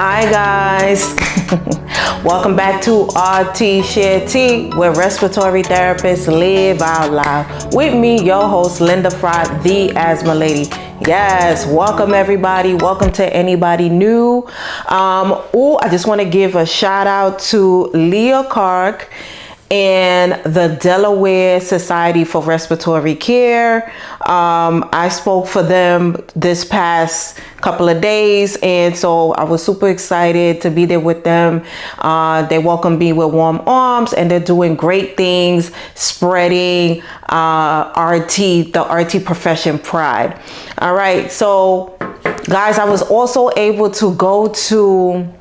Hi guys, welcome back to Rts Share, where respiratory therapists live out loud. With me, your host, Linda Fry, the Asthma Lady. Yes, welcome everybody. Welcome to anybody new. I just want to give a shout out to AARC and the Delaware Society for Respiratory Care. I spoke for them this past couple of days, and so I was super excited to be there with them. They welcomed me with warm arms, and they're doing great things, spreading the RT profession pride. All right, so guys, I was also able to go to,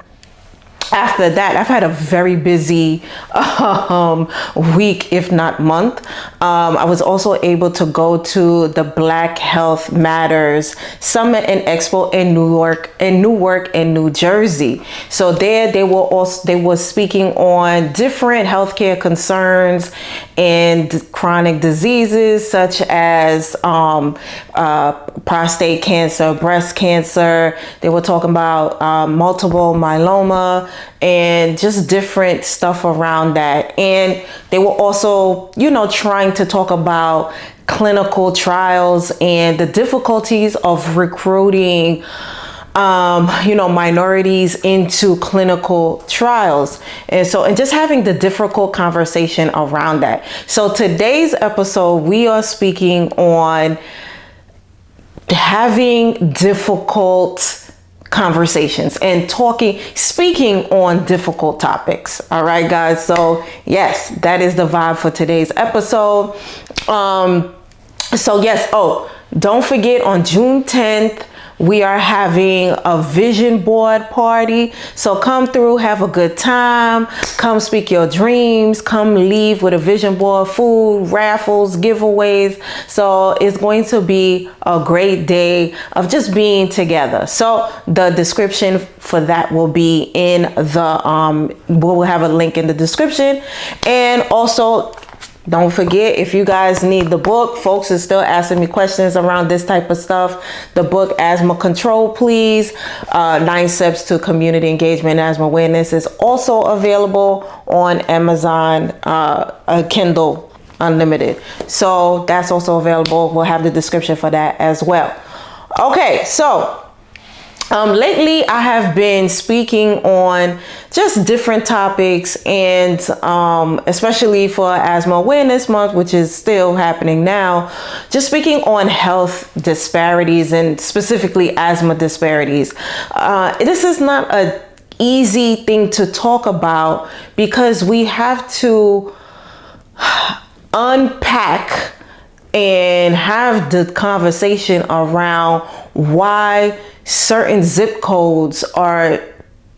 after that, I've had a very busy week, if not month. I was also able to go to the Black Health Matters Summit and Expo in Newark and New Jersey. So there they were speaking on different healthcare concerns and chronic diseases such as prostate cancer, breast cancer. They were talking about multiple myeloma and just different stuff around that. And they were also, trying to talk about clinical trials and the difficulties of recruiting minorities into clinical trials. And just having the difficult conversation around that. So today's episode, we are speaking on having difficult conversations and speaking on difficult topics. All right, guys. So yes, that is the vibe for today's episode. Don't forget, on June 10th, we are having a vision board party. So come through, have a good time, come speak your dreams, come leave with a vision board, food, raffles, giveaways. So it's going to be a great day of just being together. So the description for that will be in we'll have a link in the description. And also, don't forget, if you guys need the book, folks are still asking me questions around this type of stuff. The book, Asthma Control, Please, 9 Steps to Community Engagement and Asthma Awareness, is also available on Amazon, Kindle Unlimited. So that's also available. We'll have the description for that as well. Okay, so lately I have been speaking on just different topics, and especially for Asthma Awareness Month, which is still happening now, just speaking on health disparities and specifically asthma disparities. This is not an easy thing to talk about because we have to unpack and have the conversation around why certain zip codes are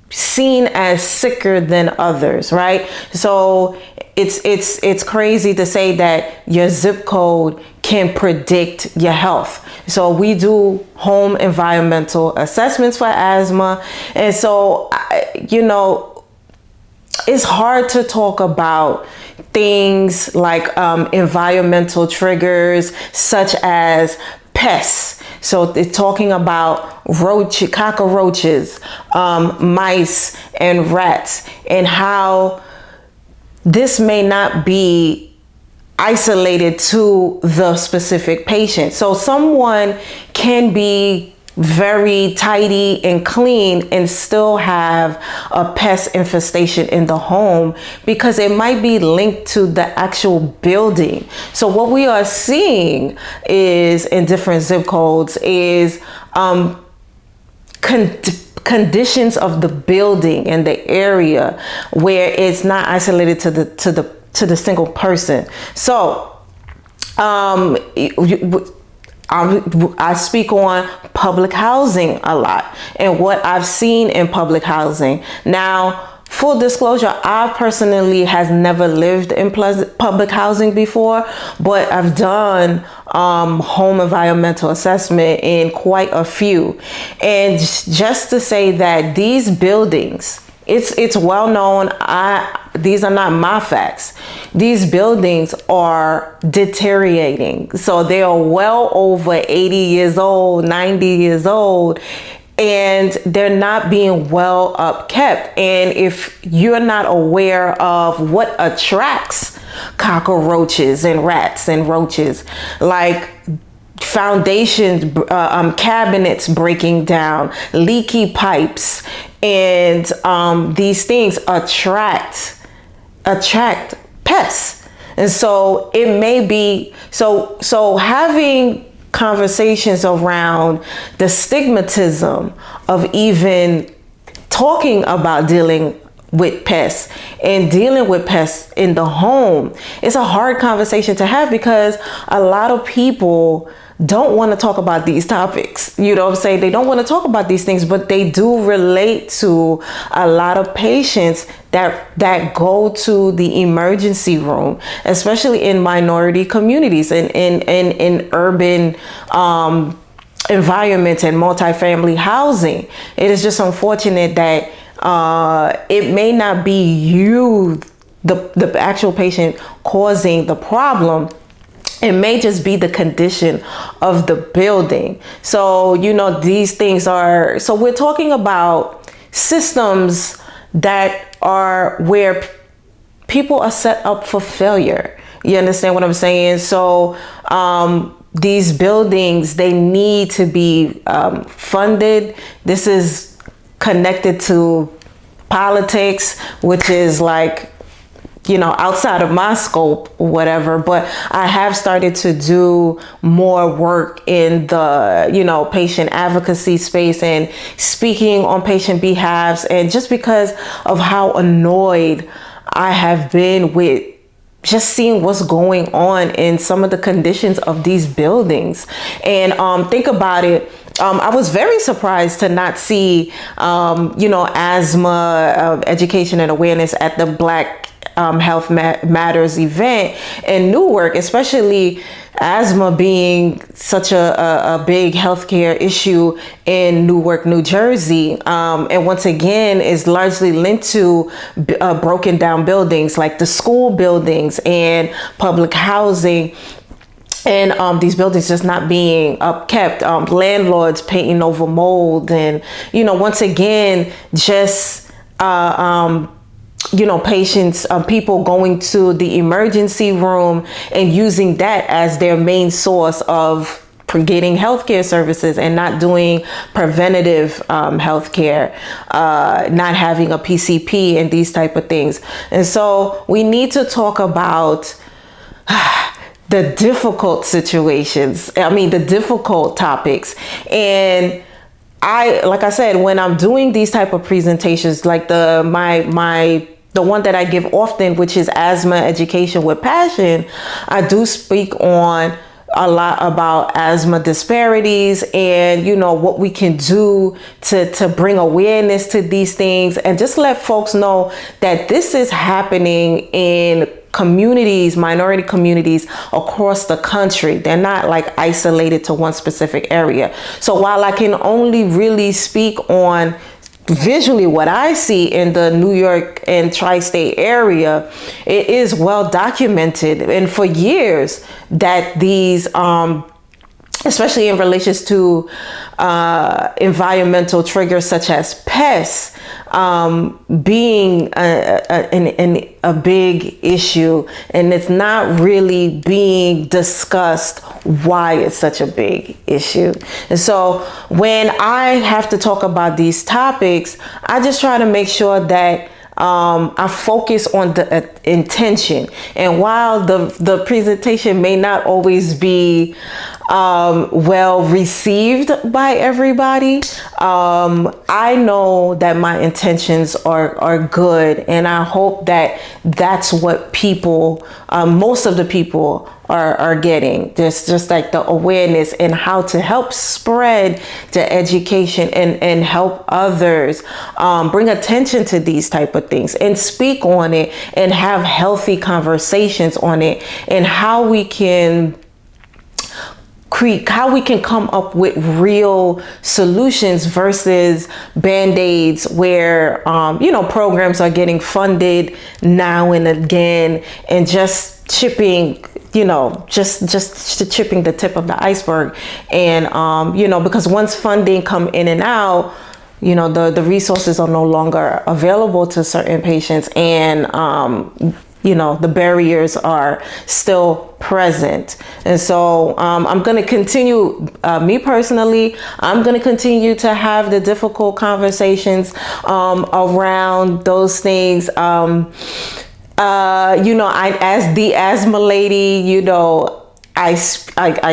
seen as sicker than others, right? So it's crazy to say that your zip code can predict your health. So we do home environmental assessments for asthma, and so it's hard to talk about things like environmental triggers such as pests. So it's talking about cockroaches, mice, and rats, and how this may not be isolated to the specific patient. So someone can be very tidy and clean and still have a pest infestation in the home because it might be linked to the actual building. So what we are seeing is in different zip codes is conditions of the building and the area where it's not isolated to the single person. So I speak on public housing a lot and what I've seen in public housing. Now, full disclosure, I personally has never lived in public housing before, but I've done home environmental assessment in quite a few. And just to say that these buildings, it's well known. These are not my facts. These buildings are deteriorating. So they are well over 80 years old, 90 years old. and they're not being well upkept. And if you're not aware of what attracts cockroaches and rats and roaches, like foundations, cabinets breaking down, leaky pipes, and these things attract pests. And so it may be so having conversations around the stigmatism of even talking about dealing with pests and dealing with pests in the home. It's a hard conversation to have because a lot of people don't want to talk about these topics. You know what I'm saying? They don't want to talk about these things, but they do relate to a lot of patients that go to the emergency room, especially in minority communities and in urban environments and multifamily housing. It is just unfortunate that it may not be you, the actual patient, causing the problem. It may just be the condition of the building. So, you know, these things are, so we're talking about systems that are where people are set up for failure. You understand what I'm saying? So, these buildings, they need to be funded. This is connected to politics, which is like, you know, outside of my scope or whatever, but I have started to do more work in the, you know, patient advocacy space and speaking on patient behalves. And just because of how annoyed I have been with just seeing what's going on in some of the conditions of these buildings. And think about it. I was very surprised to not see, you know, asthma education and awareness at the Black Health Matters event in Newark, especially asthma being such a big healthcare issue in Newark, New Jersey. And once again, is largely linked to broken down buildings like the school buildings and public housing. And these buildings just not being upkept, landlords painting over mold, and, you know, once again, just you know, patients, people going to the emergency room and using that as their main source of getting healthcare services and not doing preventative healthcare, not having a PCP and these type of things. And so we need to talk about the difficult situations. The difficult topics. And like I said, when I'm doing these type of presentations, like the one that I give often, which is Asthma Education with Passion, I do speak on a lot about asthma disparities and, you know, what we can do to bring awareness to these things and just let folks know that this is happening in communities, minority communities across the country. They're not like isolated to one specific area. So while I can only really speak on visually what I see in the New York and tri-state area, it is well documented, and for years that these especially in relations to environmental triggers such as pests being a big issue, and it's not really being discussed why it's such a big issue. And so when I have to talk about these topics, I just try to make sure that I focus on the intention. And while the presentation may not always be well received by everybody, I know that my intentions are good, and I hope that that's what people, most of the people are getting. There's just like the awareness and how to help spread the education and help others bring attention to these type of things and speak on it and have healthy conversations on it, and how we can come up with real solutions versus band-aids where, you know, programs are getting funded now and again and just chipping just chipping the tip of the iceberg. And, because once funding come in and out, the resources are no longer available to certain patients, and, the barriers are still present. And so I'm going to continue, me personally, I'm going to continue to have the difficult conversations around those things. As the asthma lady, I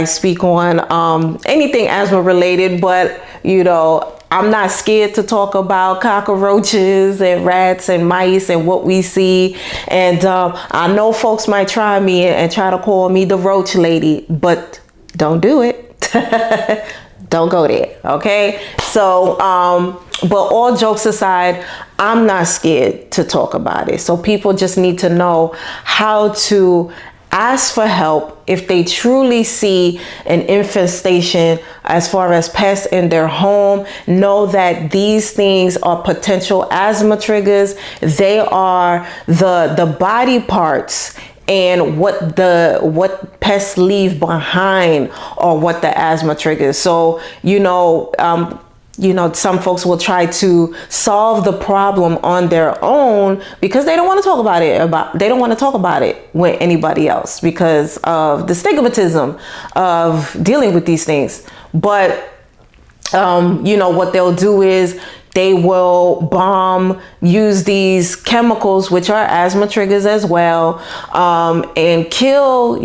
speak on anything asthma related, but I'm not scared to talk about cockroaches and rats and mice and what we see. And I know folks might try me and try to call me the roach lady, but don't do it. Don't go there. Okay. So, but all jokes aside, I'm not scared to talk about it. So people just need to know how to ask for help if they truly see an infestation as far as pests in their home. Know that these things are potential asthma triggers. They are the body parts and what pests leave behind, or what the asthma triggers. So, some folks will try to solve the problem on their own because they don't want to talk about it. They don't want to talk about it with anybody else because of the stigmatism of dealing with these things. But, what they'll do is they will use these chemicals, which are asthma triggers as well, and kill,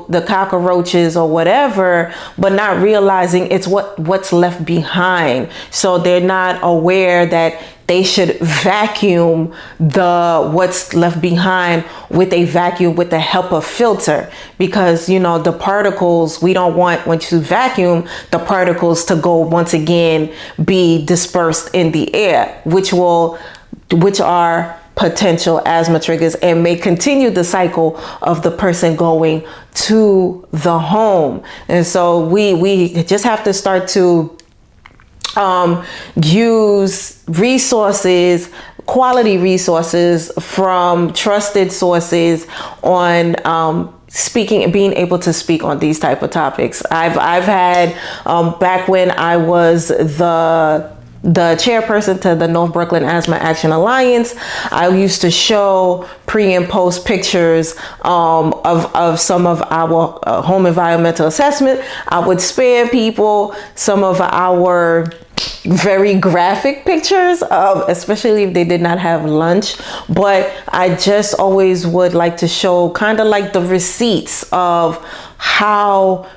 the cockroaches or whatever, but not realizing it's what's left behind. So they're not aware that they should vacuum what's left behind with a vacuum with the help of filter, because the particles, we don't want, when you vacuum, the particles to go once again be dispersed in the air, which are potential asthma triggers and may continue the cycle of the person going to the home. And so we just have to start to use resources, quality resources from trusted sources on speaking and being able to speak on these type of topics. I've had back when I was the chairperson to the North Brooklyn Asthma Action Alliance, I used to show pre and post pictures of some of our home environmental assessment. I would spare people some of our very graphic pictures, especially if they did not have lunch. But I just always would like to show kind of like the receipts of how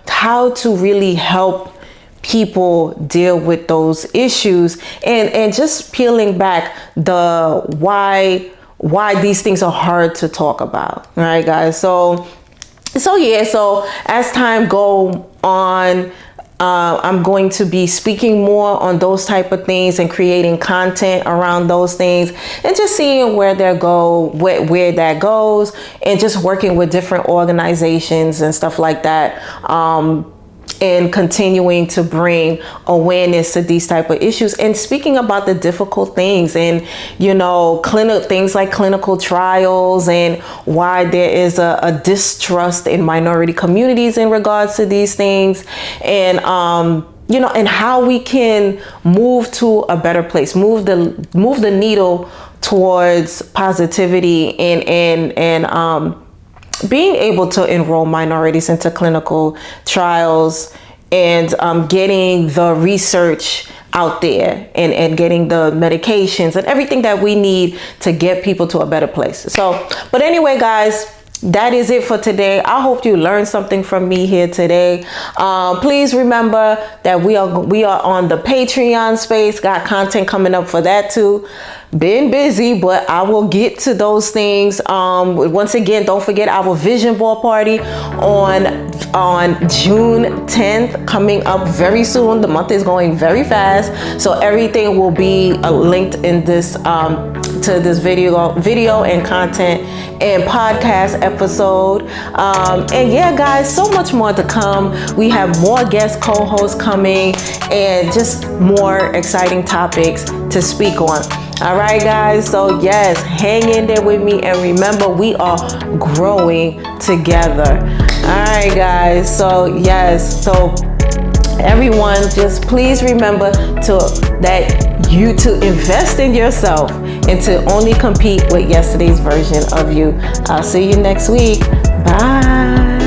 to really help people deal with those issues, and just peeling back the why these things are hard to talk about. All right, guys. So as time go on, I'm going to be speaking more on those type of things and creating content around those things, and just seeing where that goes, and just working with different organizations and stuff like that. And continuing to bring awareness to these type of issues, and speaking about the difficult things, and things like clinical trials, and why there is a distrust in minority communities in regards to these things, and and how we can move to a better place, move the needle towards positivity, and being able to enroll minorities into clinical trials, and getting the research out there, and getting the medications and everything that we need to get people to a better place. So, but anyway, guys, that is it for today. I hope you learned something from me here today. Please remember that we are on the Patreon space. Got content coming up for that too. Been busy, but I will get to those things. Once again, don't forget our vision board party on June 10th, coming up very soon. The month is going very fast, so everything will be linked in this to this video and content and podcast episode. And yeah, guys, so much more to come. We have more guest co-hosts coming, and just more exciting topics to speak on. All right, guys. So yes, hang in there with me, and remember, we are growing together. right, guys. So yes, so everyone, just please remember to invest in yourself and to only compete with yesterday's version of you. I'll see you next week. Bye.